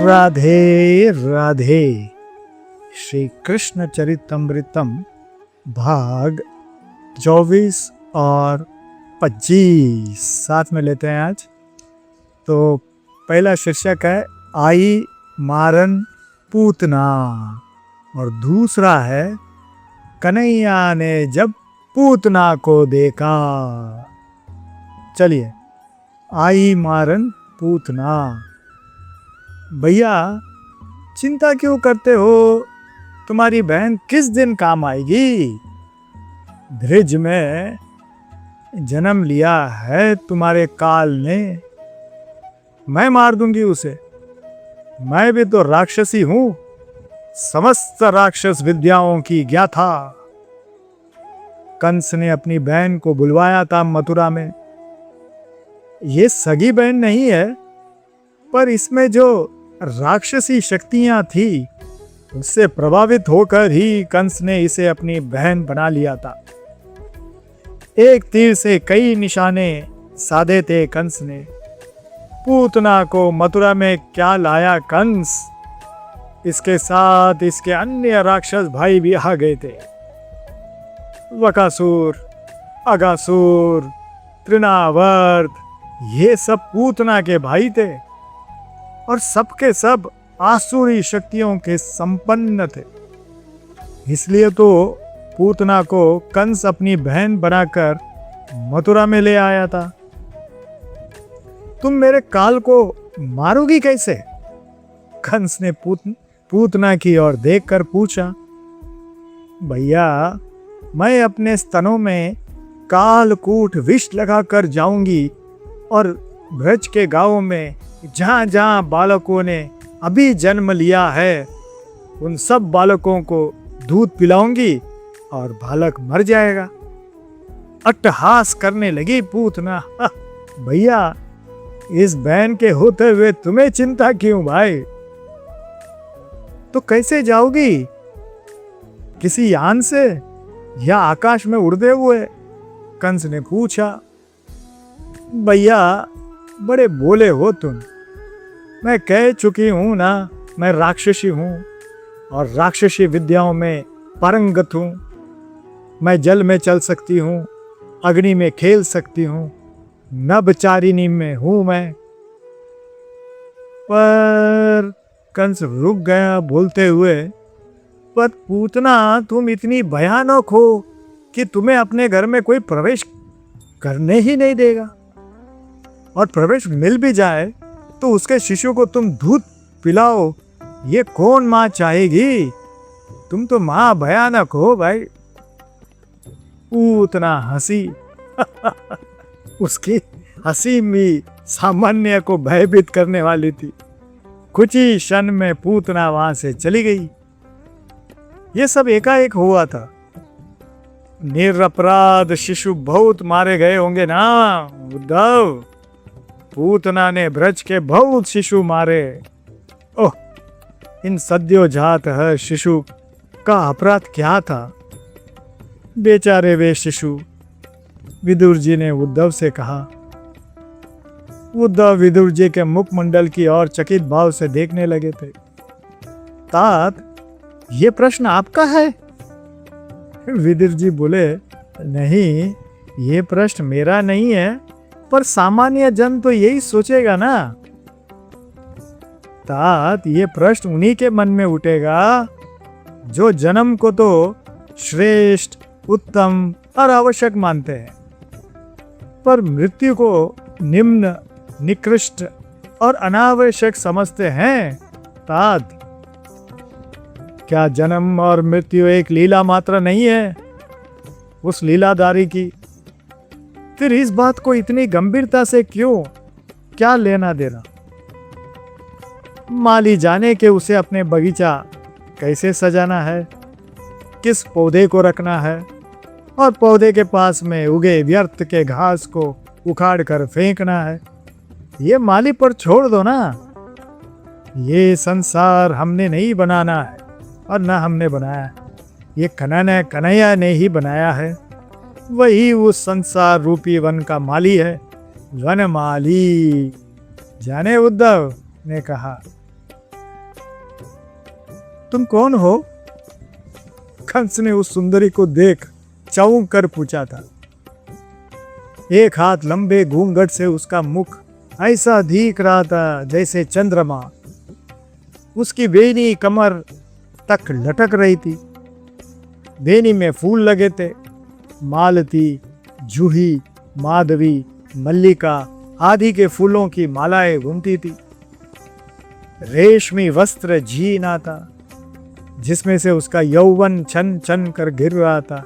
राधे राधे। श्री कृष्ण चरितमृतम भाग 24 और 25 साथ में लेते हैं आज। तो पहला शीर्षक है आई मारन पूतना और दूसरा है कन्हैया ने जब पूतना को देखा। चलिए, आई मारन पूतना। भैया चिंता क्यों करते हो, तुम्हारी बहन किस दिन काम आएगी। ब्रिज में जन्म लिया है तुम्हारे काल ने, मैं मार दूंगी उसे। मैं भी तो राक्षसी हूं, समस्त राक्षस विद्याओं की ज्ञाता। कंस ने अपनी बहन को बुलवाया था मथुरा में। ये सगी बहन नहीं है, पर इसमें जो राक्षसी शक्तियां थी उससे प्रभावित होकर ही कंस ने इसे अपनी बहन बना लिया था। एक तीर से कई निशाने साधे थे कंस ने। पूतना को मथुरा में क्या लाया कंस, इसके साथ इसके अन्य राक्षस भाई भी आ गए थे। वकासुर, अगासुर, तृणावर्त, ये सब पूतना के भाई थे और सबके सब आसुरी शक्तियों के संपन्न थे। इसलिए तो पूतना को कंस अपनी बहन बनाकर मथुरा में ले आया था। तुम मेरे काल को मारोगी कैसे? कंस ने पूतना की ओर देखकर पूछा। भैया, मैं अपने स्तनों में कालकूट विष लगाकर जाऊंगी और ब्रज के गांवों में जहां जहां बालकों ने अभी जन्म लिया है उन सब बालकों को दूध पिलाऊंगी और बालक मर जाएगा। अट्टहास करने लगी पूतना। भैया, इस बहन के होते हुए तुम्हें चिंता क्यों भाई? तो कैसे जाओगी, किसी यान से या आकाश में उड़ते हुए? कंस ने पूछा। भैया, बड़े बोले हो तुम। मैं कह चुकी हूं ना, मैं राक्षसी हूं और राक्षसी विद्याओं में पारंगत हूं। मैं जल में चल सकती हूं, अग्नि में खेल सकती हूं, नभचारिणी में हूं मैं। पर कंस रुक गया बोलते हुए, पर पूतना, तुम इतनी भयानक हो कि तुम्हें अपने घर में कोई प्रवेश करने ही नहीं देगा, और प्रवेश मिल भी जाए तो उसके शिशु को तुम दूध पिलाओ, ये कौन माँ चाहेगी? तुम तो माँ भयानक हो भाई। पूतना हंसी। उसकी हंसी भी सामान्य को भयभीत करने वाली थी। कुछ ही क्षण में पूतना वहां से चली गई। ये सब एकाएक हुआ था। निरपराध शिशु बहुत मारे गए होंगे ना उद्धव। पूतना ने ब्रज के बहुत शिशु मारे। ओह, इन सद्योजात शिशु का अपराध क्या था? बेचारे वे शिशु, विदुर जी ने उद्धव से कहा। उद्धव विदुर जी के मुखमंडल की ओर चकित भाव से देखने लगे थे। तात, ये प्रश्न आपका है? विदुर जी बोले, नहीं, ये प्रश्न मेरा नहीं है, पर सामान्य जन तो यही सोचेगा ना। तात, ये प्रश्न उन्हीं के मन में उठेगा जो जन्म को तो श्रेष्ठ, उत्तम और आवश्यक मानते हैं, पर मृत्यु को निम्न, निकृष्ट और अनावश्यक समझते हैं। तात, क्या जन्म और मृत्यु एक लीला मात्र नहीं है उस लीलाधारी की? फिर इस बात को इतनी गंभीरता से क्यों? क्या लेना देना? माली जाने के उसे अपने बगीचा कैसे सजाना है, किस पौधे को रखना है, और पौधे के पास में उगे व्यर्थ के घास को उखाड़ कर फेंकना है। ये माली पर छोड़ दो ना। ये संसार हमने नहीं बनाना है और ना हमने बनाया है, ये कन्हैया ने ही बनाया है। वही उस संसार रूपी वन का माली है, वन माली। जाने उद्धव ने कहा, तुम कौन हो? कंस ने उस सुंदरी को देख चौंक कर पूछा था। एक हाथ लंबे घूंघट से उसका मुख ऐसा दिख रहा था जैसे चंद्रमा। उसकी बेनी कमर तक लटक रही थी। बेनी में फूल लगे थे। मालती, जूही, माधवी, मल्लिका आदि के फूलों की मालाएं घूमती थी। रेशमी वस्त्र झीना था जिसमें से उसका यौवन छन छन कर गिर रहा था।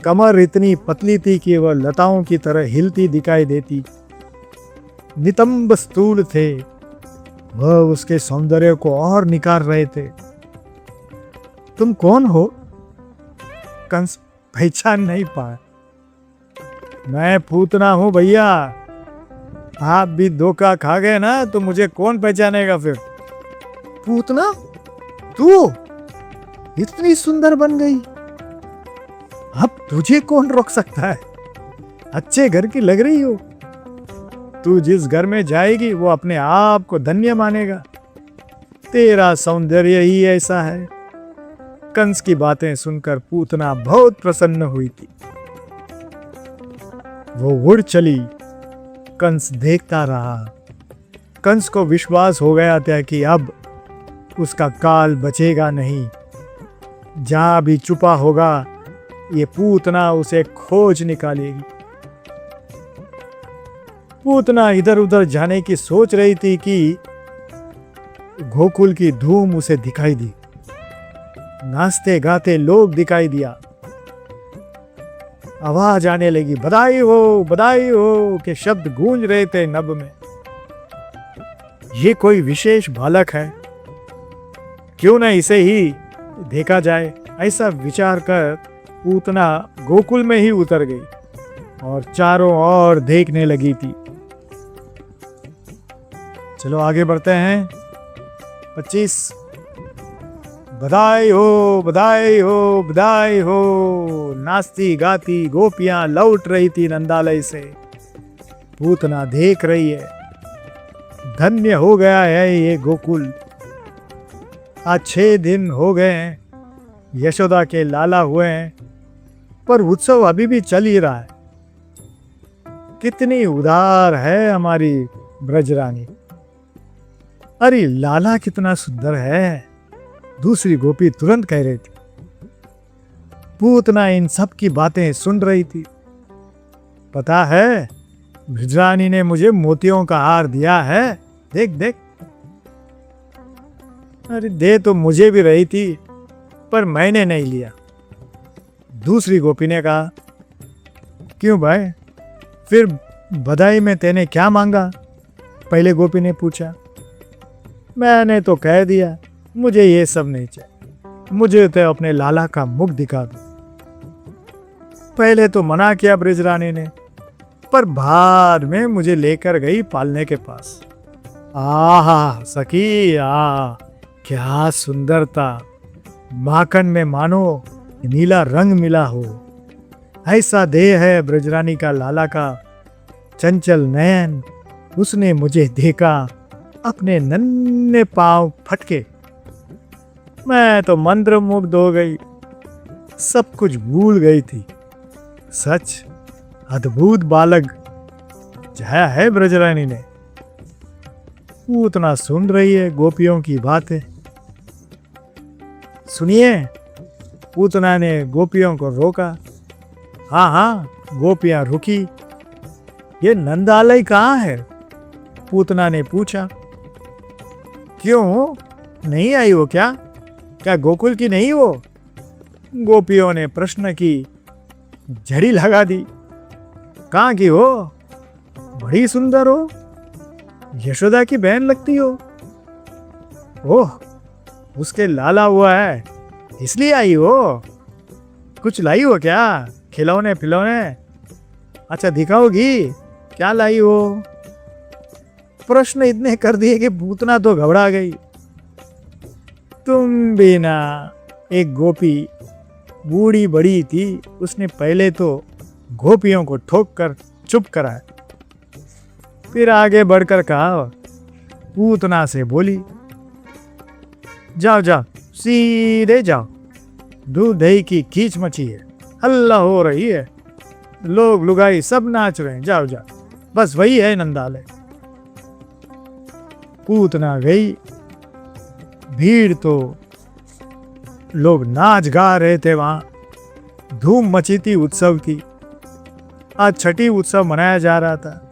कमर इतनी पतली थी कि वह लताओं की तरह हिलती दिखाई देती। नितंब स्थूल थे। वह उसके सौंदर्य को और निखार रहे थे। तुम कौन हो? कंस पहचान नहीं पाया। मैं पूतना हूं भैया। आप भी धोखा खा गए ना तो मुझे कौन पहचानेगा फिर? पूतना? तू इतनी सुंदर बन गई, अब तुझे कौन रोक सकता है? अच्छे घर की लग रही हो। तू जिस घर में जाएगी वो अपने आप को धन्य मानेगा। तेरा सौंदर्य ही ऐसा है। कंस की बातें सुनकर पूतना बहुत प्रसन्न हुई थी। वो उड़ चली। कंस देखता रहा। कंस को विश्वास हो गया था कि अब उसका काल बचेगा नहीं। जहां भी छुपा होगा ये पूतना उसे खोज निकालेगी। पूतना इधर उधर जाने की सोच रही थी कि गोकुल की धूम उसे दिखाई दी। नाचते गाते लोग दिखाई दिया। आवाज आने लगी, बधाई हो के शब्द गूंज रहे थे नभ में। ये कोई विशेष बालक है, क्यों न इसे ही देखा जाए। ऐसा विचार कर पूतना गोकुल में ही उतर गई और चारों ओर देखने लगी थी। चलो आगे बढ़ते हैं। 25। बधाई हो। नाचती गाती गोपियां लौट रही थी नंदालय से। पूतना देख रही है। धन्य हो गया है ये गोकुल। आज 6 दिन हो गए हैं यशोदा के लाला हुए हैं, पर उत्सव अभी भी चल ही रहा है। कितनी उदार है हमारी ब्रजरानी। अरे लाला कितना सुंदर है, दूसरी गोपी तुरंत कह रही थी। पूतना इन सब की बातें सुन रही थी। पता है ब्रजरानी ने मुझे मोतियों का हार दिया है, देख देख। अरे दे तो मुझे भी रही थी पर मैंने नहीं लिया। दूसरी गोपी ने कहा, क्यों भाई, फिर बधाई में तेने क्या मांगा? पहले गोपी ने पूछा। मैंने तो कह दिया मुझे ये सब नहीं चाहिए, मुझे तो अपने लाला का मुख दिखा दो। पहले तो मना किया ब्रजरानी ने, पर बाद में मुझे लेकर गई पालने के पास। आहा सखी, क्या सुंदरता। माखन में मानो नीला रंग मिला हो, ऐसा देह है ब्रजरानी का लाला का। चंचल नयन। उसने मुझे देखा, अपने नन्हे पांव फटके। मैं तो मंत्र मुग्ध हो गई, सब कुछ भूल गई थी। सच अद्भुत बालक जया है ब्रजरानी ने। पूतना सुन रही है गोपियों की बातें। सुनिए, पूतना ने गोपियों को रोका। हाँ, गोपियां रुकी। ये नंदालय कहाँ है? पूतना ने पूछा। क्यों, नहीं आई हो क्या? क्या गोकुल की नहीं हो? गोपियों ने प्रश्न की झड़ी लगा दी। कहाँ की हो? बड़ी सुंदर हो, यशोदा की बहन लगती हो। ओह, उसके लाला हुआ है इसलिए आई हो। कुछ लाई हो क्या? खिलौने फिलौने? अच्छा दिखाओगी, क्या लाई हो? प्रश्न इतने कर दिए कि पूतना तो घबरा गई। तुम भी ना। एक गोपी बूढ़ी बड़ी थी, उसने पहले तो गोपियों को ठोक कर चुप कराया, फिर आगे बढ़कर कहा, पूतना से बोली, जाओ जाओ, सीधे जाओ, दूध दही की खींच मची है, हल्ला हो रही है, लोग लुगाई सब नाच रहे हैं, जाओ जाओ, बस वही है नंदालय। पूतना गई, भीड़ तो लोग नाच गा रहे थे, वहां धूम मची थी उत्सव की। आज छठी उत्सव मनाया जा रहा था।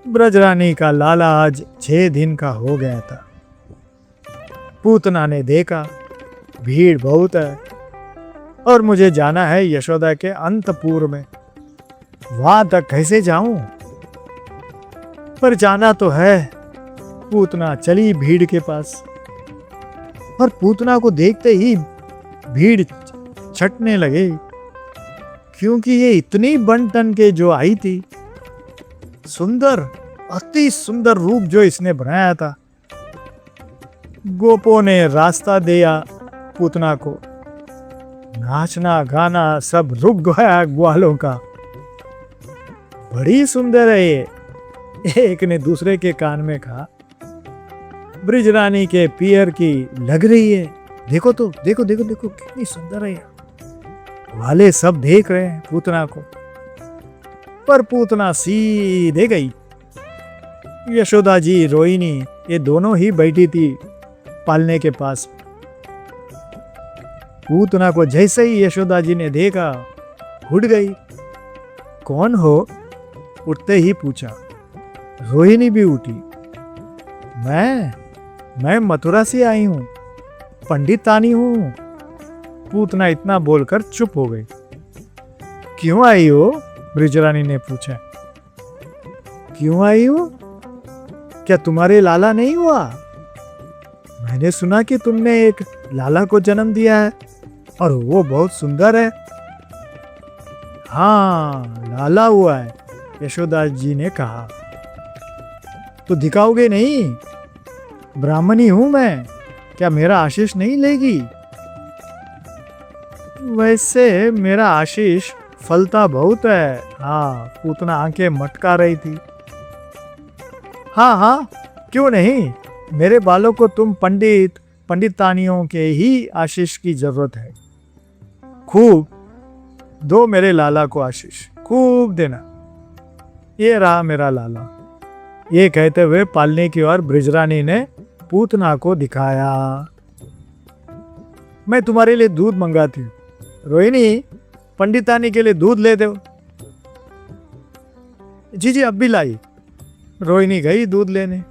ब्रजरानी का लाला आज 6 दिन का हो गया था। पूतना ने देखा भीड़ बहुत है और मुझे जाना है यशोदा के अंतपुर में, वहां तक कैसे जाऊं? पर जाना तो है। पूतना चली भीड़ के पास और पूतना को देखते ही भीड़ छटने लगे, क्योंकि ये इतनी बन-ठन के जो आई थी, सुंदर, अति सुंदर रूप जो इसने बनाया था। गोपों ने रास्ता दिया पूतना को, नाचना गाना सब रुक गया ग्वालों का। बड़ी सुंदर है ये, एक ने दूसरे के कान में कहा। ब्रिजरानी के पियर की लग रही है, देखो तो, देखो देखो देखो कितनी सुंदर है ये। वाले सब देख रहे हैं पूतना को, पर पूतना सीधे गई। यशोदा जी, रोहिणी, ये दोनों ही बैठी थी पालने के पास। पूतना को जैसे ही यशोदा जी ने देखा, उठ गई। कौन हो? उठते ही पूछा। रोहिणी भी उठी। मैं मथुरा से आई हूं, पंडितानी हूं। पूतना इतना बोलकर चुप हो गई। क्यों आई हो? ब्रिजरानी ने पूछा। क्यों आई हो? क्या तुम्हारे लाला नहीं हुआ? मैंने सुना कि तुमने एक लाला को जन्म दिया है और वो बहुत सुंदर है। हाँ, लाला हुआ है, यशोदा जी ने कहा। तो दिखाओगे नहीं? ब्राह्मणी हूं मैं, क्या मेरा आशीष नहीं लेगी? वैसे मेरा आशीष फलता बहुत है। हाँ, पूतना आंखें मटका रही थी। हाँ हाँ, क्यों नहीं, मेरे बालों को तुम पंडितानियों के ही आशीष की जरूरत है। खूब दो मेरे लाला को आशीष, खूब देना। ये रहा मेरा लाला। ये कहते हुए पालने की ओर ब्रिजरानी ने पूतना को दिखाया। मैं तुम्हारे लिए दूध मंगाती हूँ। रोहिणी, पंडितानी के लिए दूध ले दो। जी जी, अब भी लाई। रोहिणी गई दूध लेने।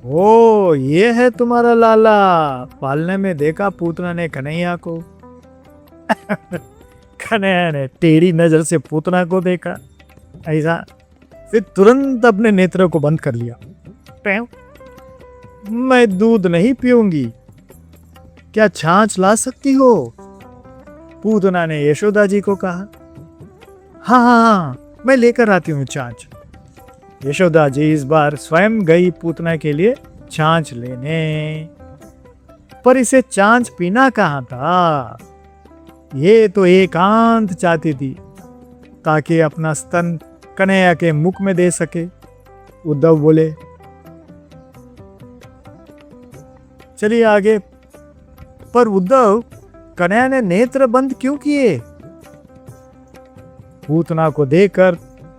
ओ, ये है तुम्हारा लाला। पालने में देखा पूतना ने कन्हैया को। कन्हैया ने टेढ़ी नजर से पूतना को देखा, ऐसा, फिर तुरंत अपने नेत्रों को बंद कर लिया। मैं दूध नहीं पीऊंगी, क्या छाछ ला सकती हो? पूतना ने यशोदा जी को कहा। हाँ हाँ हाँ, मैं लेकर आती हूँ छाछ। यशोदा जी इस बार स्वयं गई पूतना के लिए छाछ लेने। पर इसे छाछ पीना कहाँ था? ये तो एकांत चाहती थी ताकि अपना स्तन कन्हैया के मुख में दे सके। उद्धव बोले। चलिए आगे। पर उद्धव, कन्हैया ने नेत्र बंद क्यों किए? पूतना को देखकर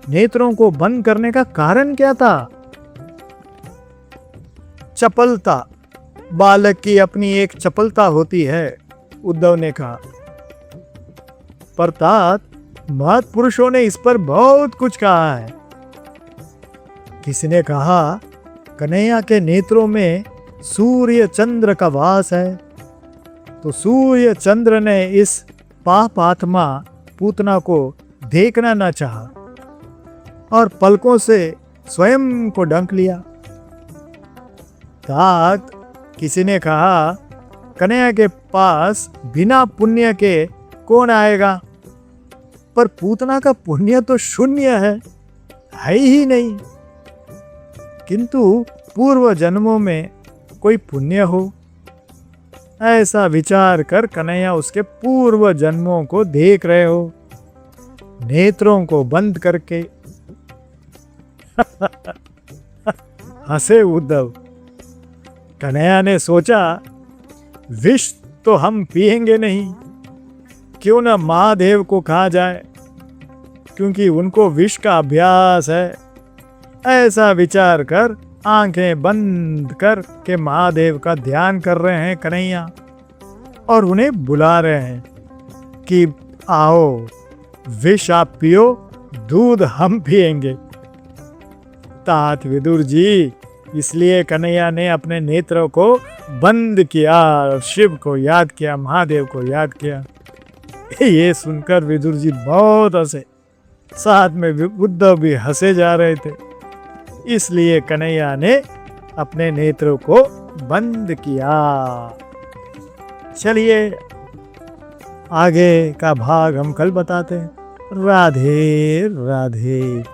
नेत्रों को बंद करने का कारण क्या था? चपलता, बालक की अपनी एक चपलता होती है, उद्धव ने कहा। पर तात, महत्पुरुषों ने इस पर बहुत कुछ कहा है। किसी ने कहा कन्हैया के नेत्रों में सूर्य चंद्र का वास है, तो सूर्य चंद्र ने इस पाप आत्मा पूतना को देखना न चाहा और पलकों से स्वयं को ढंक लिया। तात, किसी ने कहा कन्हैया के पास बिना पुण्य के कौन आएगा? पर पूतना का पुण्य तो शून्य है ही नहीं। किंतु पूर्व जन्मों में कोई पुण्य हो, ऐसा विचार कर कन्हैया उसके पूर्व जन्मों को देख रहे हो, नेत्रों को बंद करके। हंसे उद्धव। कन्हैया ने सोचा, विष तो हम पिएंगे नहीं, क्यों न महादेव को कहा जाए, क्योंकि उनको विष का अभ्यास है। ऐसा विचार कर आंखें बंद कर के महादेव का ध्यान कर रहे हैं कन्हैया और उन्हें बुला रहे हैं कि आओ, विष आप पियो, दूध हम पिएंगे। तात विदुर जी, इसलिए कन्हैया ने अपने नेत्रों को बंद किया, शिव को याद किया, महादेव को याद किया। ये सुनकर विदुर जी बहुत हंसे, साथ में उद्धव भी हंसे जा रहे थे। इसलिए कन्हैया ने अपने नेत्रों को बंद किया। चलिए आगे का भाग हम कल बताते हैं। राधे राधे।